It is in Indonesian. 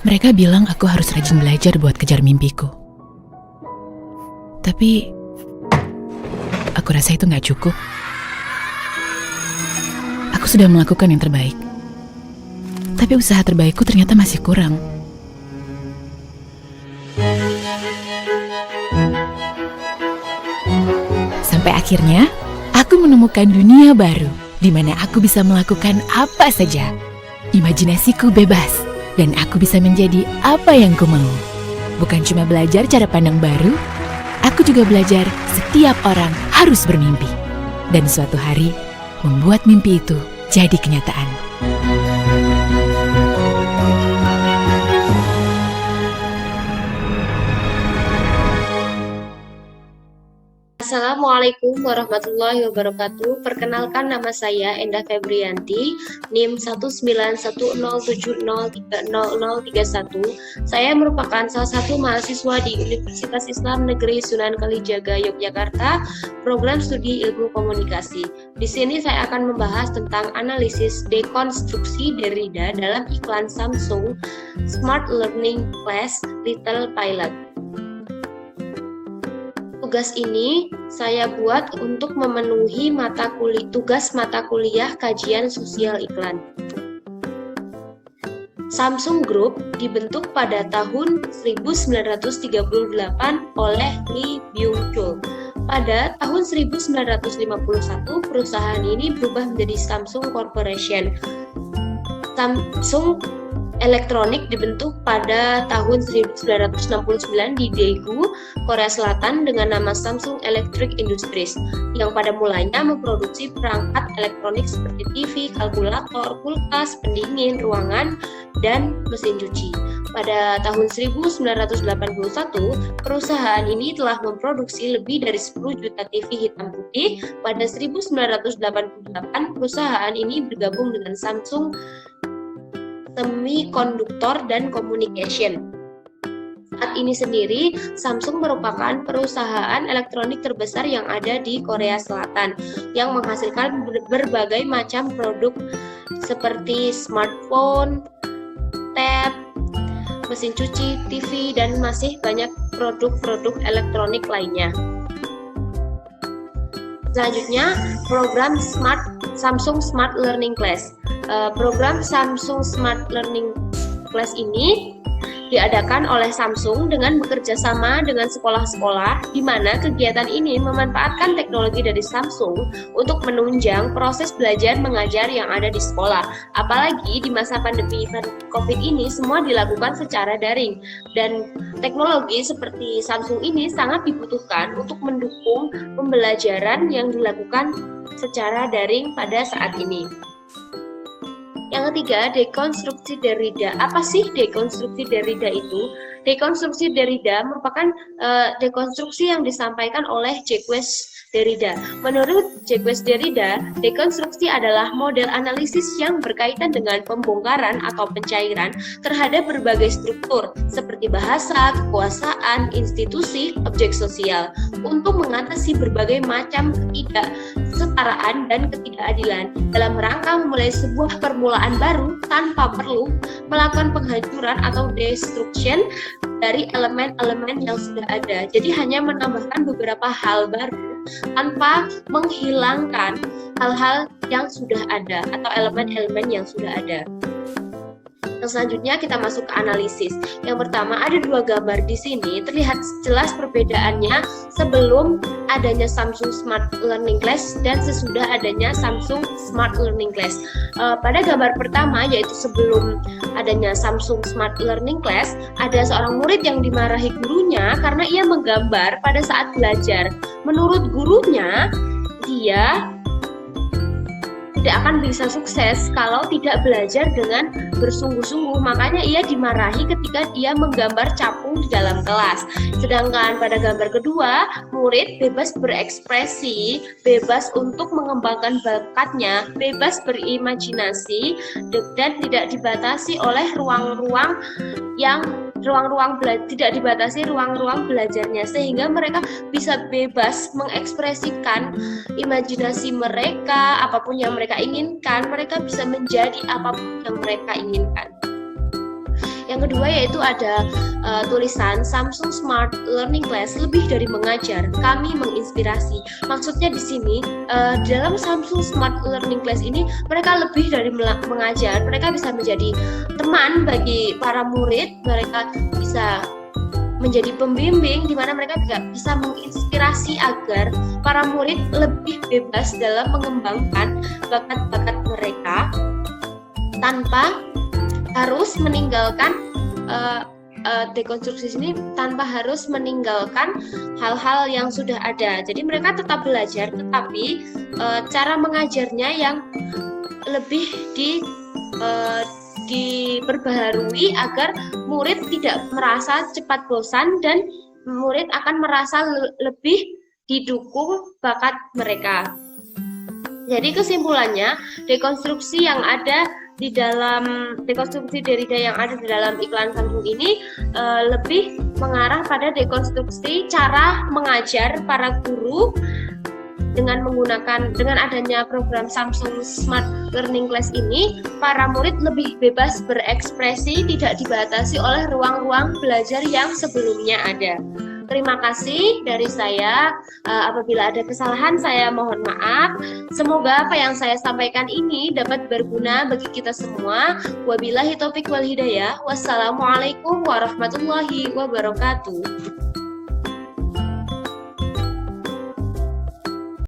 Mereka bilang aku harus rajin belajar buat kejar mimpiku. Tapi, aku rasa itu gak cukup. Aku sudah melakukan yang terbaik. Tapi usaha terbaikku ternyata masih kurang. Sampai akhirnya, aku menemukan dunia baru, di mana aku bisa melakukan apa saja. Imajinasiku bebas. Dan aku bisa menjadi apa yang ku mau. Bukan cuma belajar cara pandang baru, aku juga belajar setiap orang harus bermimpi. Dan suatu hari, membuat mimpi itu jadi kenyataan. Assalamualaikum warahmatullahi wabarakatuh. Perkenalkan, nama saya Endah Febrianti, NIM 19107030031. Saya merupakan salah satu mahasiswa di Universitas Islam Negeri Sunan Kalijaga, Yogyakarta, program studi ilmu komunikasi. Di sini saya akan membahas tentang analisis dekonstruksi Derrida dalam iklan Samsung Smart Learning Class Little Pilot. Tugas ini saya buat untuk memenuhi tugas mata kuliah kajian sosial iklan. Samsung Group dibentuk pada tahun 1938 oleh Lee Byung-chul. Pada tahun 1951, perusahaan ini berubah menjadi Samsung Corporation. Samsung Elektronik dibentuk pada tahun 1969 di Daegu, Korea Selatan dengan nama Samsung Electric Industries, yang pada mulanya memproduksi perangkat elektronik seperti TV, kalkulator, kulkas, pendingin ruangan, dan mesin cuci. Pada tahun 1981, perusahaan ini telah memproduksi lebih dari 10 juta TV hitam putih. Pada 1988, perusahaan ini bergabung dengan Samsung Semiconductor dan Communication. Saat ini sendiri, Samsung merupakan perusahaan elektronik terbesar yang ada di Korea Selatan, yang menghasilkan berbagai macam produk seperti smartphone, tab, mesin cuci, TV, dan masih banyak produk-produk elektronik lainnya. Selanjutnya, program Samsung Smart Learning Class. Program Samsung Smart Learning Class ini diadakan oleh Samsung dengan bekerja sama dengan sekolah-sekolah, di mana kegiatan ini memanfaatkan teknologi dari Samsung untuk menunjang proses belajar mengajar yang ada di sekolah. Apalagi di masa pandemi COVID ini semua dilakukan secara daring, dan teknologi seperti Samsung ini sangat dibutuhkan untuk mendukung pembelajaran yang dilakukan secara daring pada saat ini. Yang ketiga, dekonstruksi Derrida. Apa sih dekonstruksi Derrida itu? Dekonstruksi Derrida merupakan dekonstruksi yang disampaikan oleh Jacques Derrida. Menurut Jacques Derrida, dekonstruksi adalah model analisis yang berkaitan dengan pembongkaran atau pencairan terhadap berbagai struktur seperti bahasa, kekuasaan, institusi, objek sosial untuk mengatasi berbagai macam ketidaksetaraan dan ketidakadilan dalam rangka memulai sebuah permulaan baru tanpa perlu melakukan penghancuran atau destruction dari elemen-elemen yang sudah ada. Jadi hanya menambahkan beberapa hal baru tanpa menghilangkan hal-hal yang sudah ada atau elemen-elemen yang sudah ada. Yang selanjutnya kita masuk ke analisis. Yang pertama, ada dua gambar di sini, terlihat jelas perbedaannya sebelum adanya Samsung Smart Learning Class dan sesudah adanya Samsung Smart Learning Class. Pada gambar pertama, yaitu sebelum adanya Samsung Smart Learning Class, ada seorang murid yang dimarahi gurunya karena ia menggambar pada saat belajar. Menurut gurunya, dia tidak akan bisa sukses kalau tidak belajar dengan bersungguh-sungguh. Makanya ia dimarahi ketika ia menggambar capung di dalam kelas. Sedangkan pada gambar kedua, murid bebas berekspresi, bebas untuk mengembangkan bakatnya, bebas berimajinasi, dan tidak dibatasi oleh ruang-ruang yang tidak dibatasi ruang-ruang belajarnya, sehingga mereka bisa bebas mengekspresikan imajinasi mereka, apapun yang mereka inginkan, mereka bisa menjadi apapun yang mereka inginkan. Yang kedua yaitu ada tulisan Samsung Smart Learning Class lebih dari mengajar, kami menginspirasi. Maksudnya di sini dalam Samsung Smart Learning Class ini mereka lebih dari mengajar, mereka bisa menjadi teman bagi para murid, mereka bisa menjadi pembimbing di mana mereka juga bisa menginspirasi agar para murid lebih bebas dalam mengembangkan bakat-bakat mereka tanpa harus meninggalkan dekonstruksi ini, tanpa harus meninggalkan hal-hal yang sudah ada. Jadi mereka tetap belajar, tetapi cara mengajarnya yang lebih diperbaharui agar murid tidak merasa cepat bosan dan murid akan merasa lebih didukung bakat mereka. Jadi kesimpulannya, dekonstruksi yang ada di dalam dekonstruksi Derrida yang ada di dalam iklan Samsung ini lebih mengarah pada dekonstruksi cara mengajar para guru dengan adanya program Samsung Smart Learning Class ini, para murid lebih bebas berekspresi, tidak dibatasi oleh ruang-ruang belajar yang sebelumnya ada. Terima kasih dari saya. Apabila ada kesalahan, saya mohon maaf. Semoga apa yang saya sampaikan ini dapat berguna bagi kita semua. Wabillahi taufik wal hidayah. Wassalamualaikum warahmatullahi wabarakatuh.